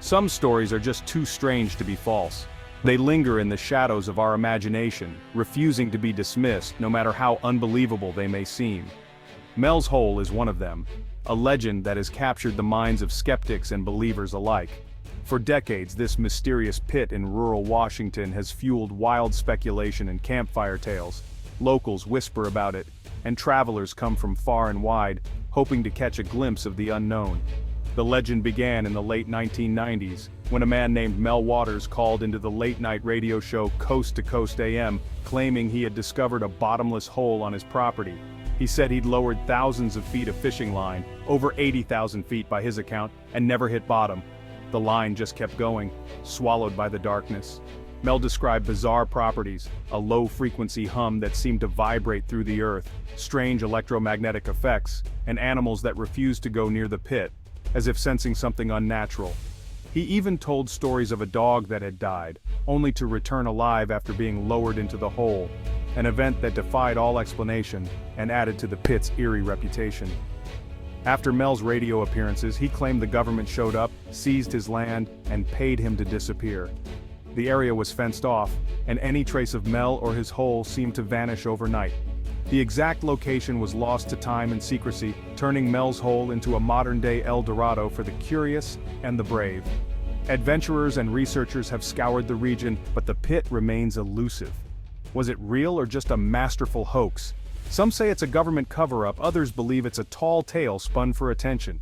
Some stories are just too strange to be false. They linger in the shadows of our imagination, refusing to be dismissed no matter how unbelievable they may seem. Mel's Hole is one of them, a legend that has captured the minds of skeptics and believers alike. For decades, this mysterious pit in rural Washington has fueled wild speculation and campfire tales. Locals whisper about it, and travelers come from far and wide, hoping to catch a glimpse of the unknown. The legend began in the late 1990s, when a man named Mel Waters called into the late-night radio show Coast to Coast AM, claiming he had discovered a bottomless hole on his property. He said he'd lowered thousands of feet of fishing line, over 80,000 feet by his account, and never hit bottom. The line just kept going, swallowed by the darkness. Mel described bizarre properties, a low-frequency hum that seemed to vibrate through the earth, strange electromagnetic effects, and animals that refused to go near the pit, as if sensing something unnatural. He even told stories of a dog that had died, only to return alive after being lowered into the hole, an event that defied all explanation and added to the pit's eerie reputation. After Mel's radio appearances, he claimed the government showed up, seized his land, and paid him to disappear. The area was fenced off, and any trace of Mel or his hole seemed to vanish overnight. The exact location was lost to time and secrecy, turning Mel's Hole into a modern-day El Dorado for the curious and the brave. Adventurers and researchers have scoured the region, but the pit remains elusive. Was it real or just a masterful hoax? Some say it's a government cover-up, others believe it's a tall tale spun for attention.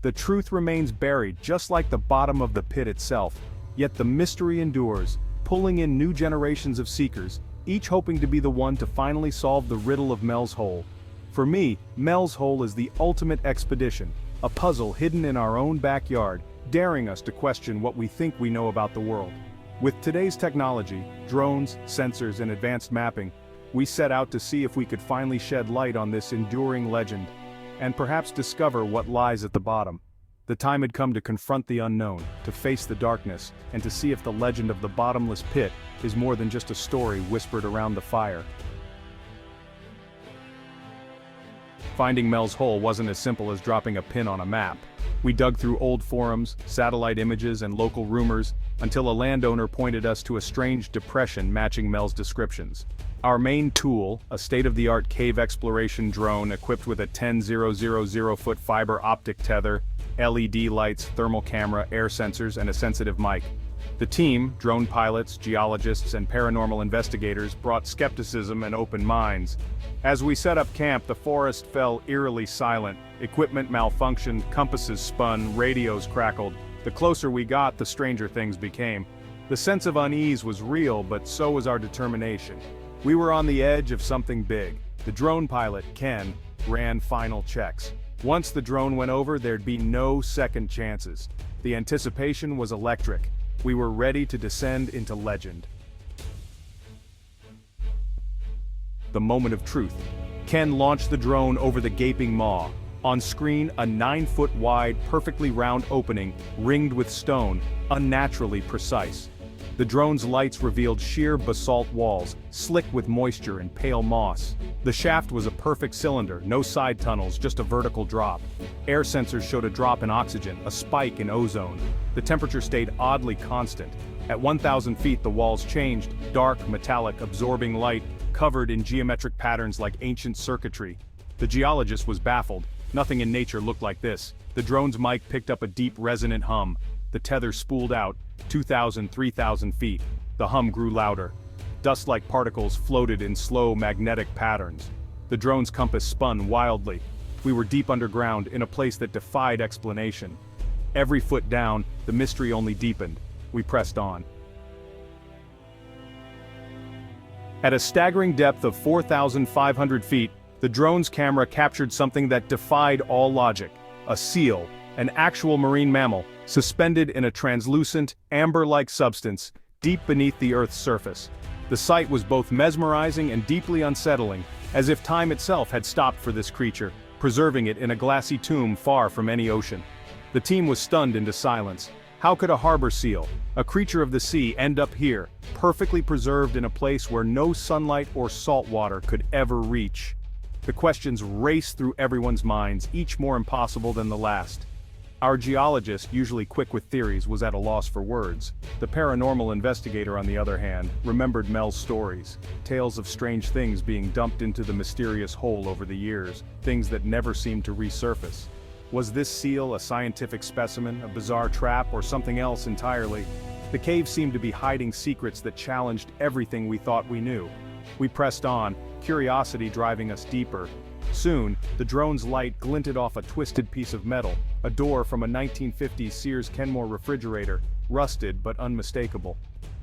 The truth remains buried, just like the bottom of the pit itself, yet the mystery endures, pulling in new generations of seekers, each hoping to be the one to finally solve the riddle of Mel's Hole. For me, Mel's Hole is the ultimate expedition, a puzzle hidden in our own backyard, daring us to question what we think we know about the world. With today's technology, drones, sensors, and advanced mapping, we set out to see if we could finally shed light on this enduring legend, and perhaps discover what lies at the bottom. The time had come to confront the unknown, to face the darkness, and to see if the legend of the bottomless pit is more than just a story whispered around the fire. Finding Mel's Hole wasn't as simple as dropping a pin on a map. We dug through old forums, satellite images, and local rumors, until a landowner pointed us to a strange depression matching Mel's descriptions. Our main tool, a state-of-the-art cave exploration drone equipped with a 10,000-foot fiber optic tether, LED lights, thermal camera, air sensors, and a sensitive mic. The team, drone pilots, geologists, and paranormal investigators, brought skepticism and open minds. As we set up camp, the forest fell eerily silent. Equipment malfunctioned, compasses spun, radios crackled. The closer we got, the stranger things became. The sense of unease was real, but so was our determination. We were on the edge of something big. The drone pilot, Ken, ran final checks. Once the drone went over, there'd be no second chances. The anticipation was electric. We were ready to descend into legend. The moment of truth. Ken launched the drone over the gaping maw. On screen, a 9-foot-wide, perfectly round opening, ringed with stone, unnaturally precise. The drone's lights revealed sheer basalt walls, slick with moisture and pale moss. The shaft was a perfect cylinder, no side tunnels, just a vertical drop. Air sensors showed a drop in oxygen, a spike in ozone. The temperature stayed oddly constant. At 1,000 feet, the walls changed, dark, metallic, absorbing light, covered in geometric patterns like ancient circuitry. The geologist was baffled. Nothing in nature looked like this. The drone's mic picked up a deep, resonant hum. The tether spooled out, 2,000, 3,000 feet. The hum grew louder. Dust-like particles floated in slow, magnetic patterns. The drone's compass spun wildly. We were deep underground, in a place that defied explanation. Every foot down, the mystery only deepened. We pressed on. At a staggering depth of 4,500 feet, the drone's camera captured something that defied all logic. A seal, an actual marine mammal, suspended in a translucent, amber-like substance, deep beneath the Earth's surface. The sight was both mesmerizing and deeply unsettling, as if time itself had stopped for this creature, preserving it in a glassy tomb far from any ocean. The team was stunned into silence. How could a harbor seal, a creature of the sea, end up here, perfectly preserved in a place where no sunlight or salt water could ever reach? The questions raced through everyone's minds, each more impossible than the last. Our geologist, usually quick with theories, was at a loss for words. The paranormal investigator, on the other hand, remembered Mel's stories. Tales of strange things being dumped into the mysterious hole over the years, things that never seemed to resurface. Was this seal a scientific specimen, a bizarre trap, or something else entirely? The cave seemed to be hiding secrets that challenged everything we thought we knew. We pressed on, curiosity driving us deeper. Soon, the drone's light glinted off a twisted piece of metal, a door from a 1950s Sears Kenmore refrigerator, rusted but unmistakable.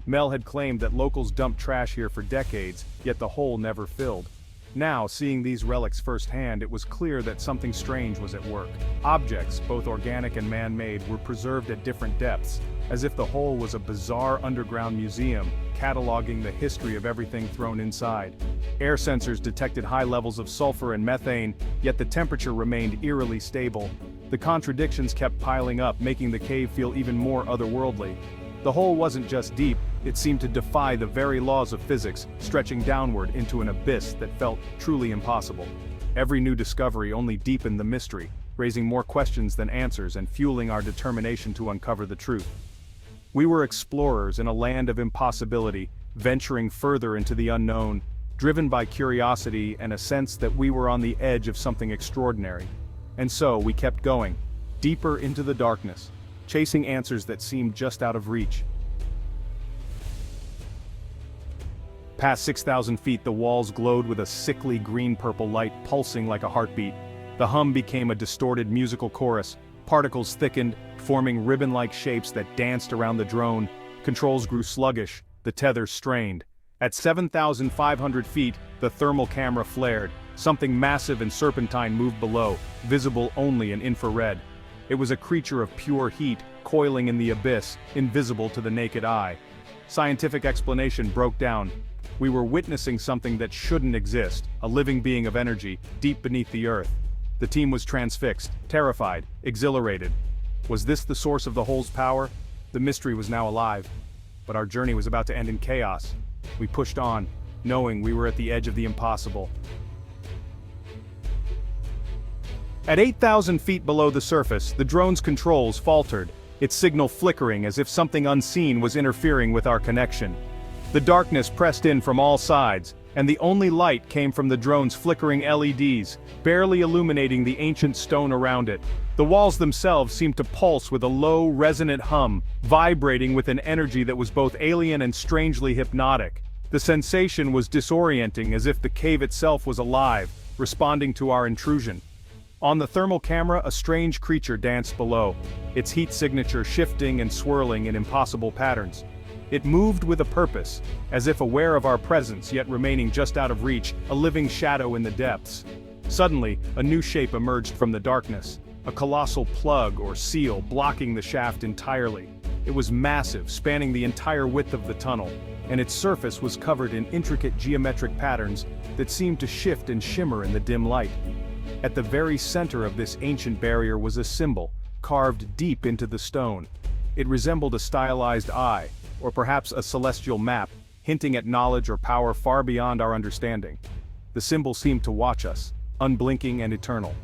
Mel had claimed that locals dumped trash here for decades, yet the hole never filled. Now, seeing these relics firsthand, it was clear that something strange was at work. Objects, both organic and man-made, were preserved at different depths, as if the hole was a bizarre underground museum, cataloging the history of everything thrown inside. Air sensors detected high levels of sulfur and methane, yet the temperature remained eerily stable. The contradictions kept piling up, making the cave feel even more otherworldly. The hole wasn't just deep, it seemed to defy the very laws of physics, stretching downward into an abyss that felt truly impossible. Every new discovery only deepened the mystery, raising more questions than answers and fueling our determination to uncover the truth. We were explorers in a land of impossibility, venturing further into the unknown, driven by curiosity and a sense that we were on the edge of something extraordinary. And so we kept going, deeper into the darkness, chasing answers that seemed just out of reach. Past 6,000 feet, the walls glowed with a sickly green-purple light pulsing like a heartbeat. The hum became a distorted musical chorus. Particles thickened, forming ribbon-like shapes that danced around the drone. Controls grew sluggish, the tether strained. At 7,500 feet, the thermal camera flared. Something massive and serpentine moved below, visible only in infrared. It was a creature of pure heat, coiling in the abyss, invisible to the naked eye. Scientific explanation broke down. We were witnessing something that shouldn't exist, a living being of energy, deep beneath the earth. The team was transfixed, terrified, exhilarated. Was this the source of the hole's power? The mystery was now alive. But our journey was about to end in chaos. We pushed on, knowing we were at the edge of the impossible. At 8,000 feet below the surface, the drone's controls faltered, its signal flickering as if something unseen was interfering with our connection. The darkness pressed in from all sides, and the only light came from the drone's flickering LEDs, barely illuminating the ancient stone around it. The walls themselves seemed to pulse with a low, resonant hum, vibrating with an energy that was both alien and strangely hypnotic. The sensation was disorienting, as if the cave itself was alive, responding to our intrusion. On the thermal camera, a strange creature danced below, its heat signature shifting and swirling in impossible patterns. It moved with a purpose, as if aware of our presence yet remaining just out of reach, a living shadow in the depths. Suddenly, a new shape emerged from the darkness, a colossal plug or seal blocking the shaft entirely. It was massive, spanning the entire width of the tunnel, and its surface was covered in intricate geometric patterns that seemed to shift and shimmer in the dim light. At the very center of this ancient barrier was a symbol, carved deep into the stone. It resembled a stylized eye, or perhaps a celestial map, hinting at knowledge or power far beyond our understanding. The symbol seemed to watch us, unblinking and eternal.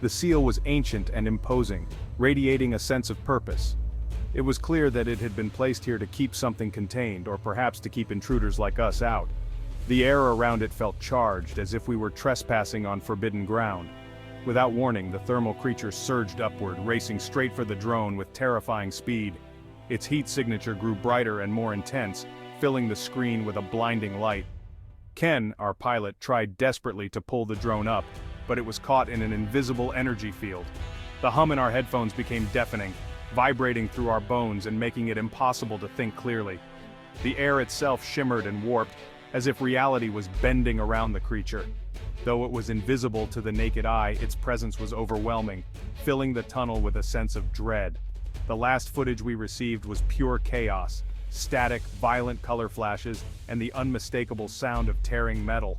The seal was ancient and imposing, radiating a sense of purpose. It was clear that it had been placed here to keep something contained, or perhaps to keep intruders like us out. The air around it felt charged, as if we were trespassing on forbidden ground. Without warning, the thermal creature surged upward, racing straight for the drone with terrifying speed. Its heat signature grew brighter and more intense, filling the screen with a blinding light. Ken, our pilot, tried desperately to pull the drone up, but it was caught in an invisible energy field. The hum in our headphones became deafening, vibrating through our bones and making it impossible to think clearly. The air itself shimmered and warped, as if reality was bending around the creature. Though it was invisible to the naked eye, its presence was overwhelming, filling the tunnel with a sense of dread. The last footage we received was pure chaos, static, violent color flashes, and the unmistakable sound of tearing metal.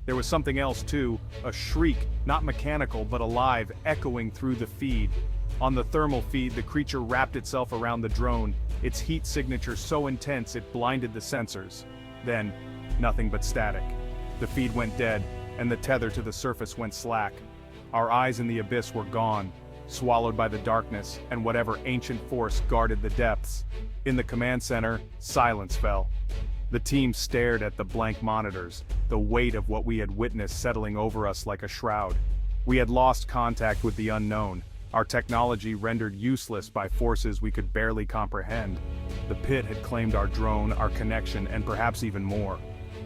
There was something else too, a shriek, not mechanical but alive, echoing through the feed. On the thermal feed, the creature wrapped itself around the drone, its heat signature so intense it blinded the sensors. Then, nothing but static. The feed went dead, and the tether to the surface went slack. Our eyes in the abyss were gone, swallowed by the darkness and whatever ancient force guarded the depths. In the command center, silence fell. The team stared at the blank monitors, the weight of what we had witnessed settling over us like a shroud. We had lost contact with the unknown, our technology rendered useless by forces we could barely comprehend. The pit had claimed our drone, our connection, and perhaps even more.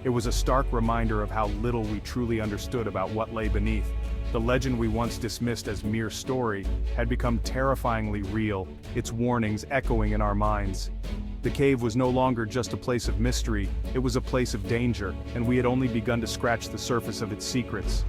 It was a stark reminder of how little we truly understood about what lay beneath. The legend we once dismissed as mere story had become terrifyingly real, its warnings echoing in our minds. The cave was no longer just a place of mystery, it was a place of danger, and we had only begun to scratch the surface of its secrets.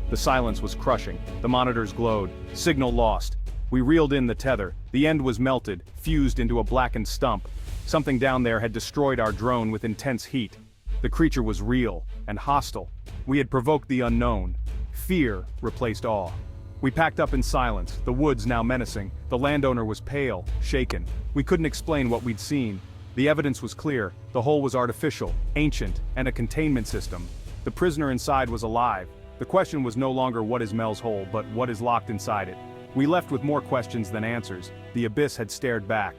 The silence was crushing, the monitors glowed, signal lost. We reeled in the tether, the end was melted, fused into a blackened stump. Something down there had destroyed our drone with intense heat. The creature was real and hostile. We had provoked the unknown. Fear replaced awe. We packed up in silence, the woods now menacing. The landowner was pale, shaken. We couldn't explain what we'd seen. The evidence was clear, the hole was artificial, ancient, and a containment system. The prisoner inside was alive. The question was no longer what is Mel's hole, but what is locked inside it. We left with more questions than answers. The abyss had stared back.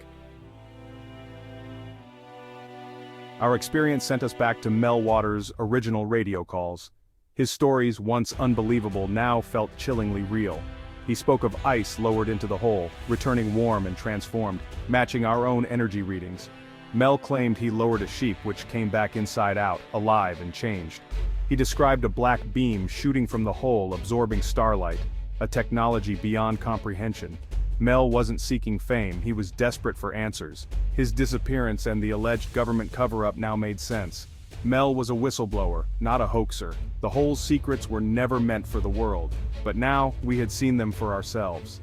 Our experience sent us back to Mel Waters' original radio calls. His stories, once unbelievable, now felt chillingly real. He spoke of ice lowered into the hole, returning warm and transformed, matching our own energy readings. Mel claimed he lowered a sheep which came back inside out, alive and changed. He described a black beam shooting from the hole, absorbing starlight, a technology beyond comprehension. Mel wasn't seeking fame, he was desperate for answers. His disappearance and the alleged government cover-up now made sense. Mel was a whistleblower, not a hoaxer. The hole's secrets were never meant for the world, but now we had seen them for ourselves.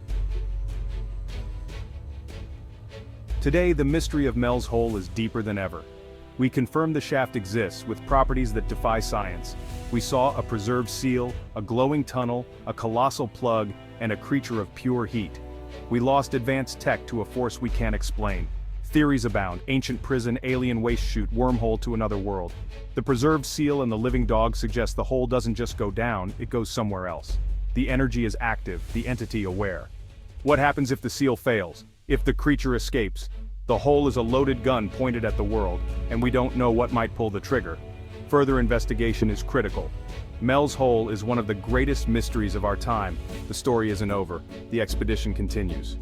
Today, the mystery of Mel's hole is deeper than ever. We confirm the shaft exists with properties that defy science. We saw a preserved seal, a glowing tunnel, a colossal plug, and a creature of pure heat. We lost advanced tech to a force we can't explain. Theories abound: ancient prison, alien waste chute, wormhole to another world. The preserved seal and the living dog suggest the hole doesn't just go down, it goes somewhere else. The energy is active, the entity aware. What happens if the seal fails? If the creature escapes? The hole is a loaded gun pointed at the world, and we don't know what might pull the trigger. Further investigation is critical. Mel's hole is one of the greatest mysteries of our time. The story isn't over. The expedition continues.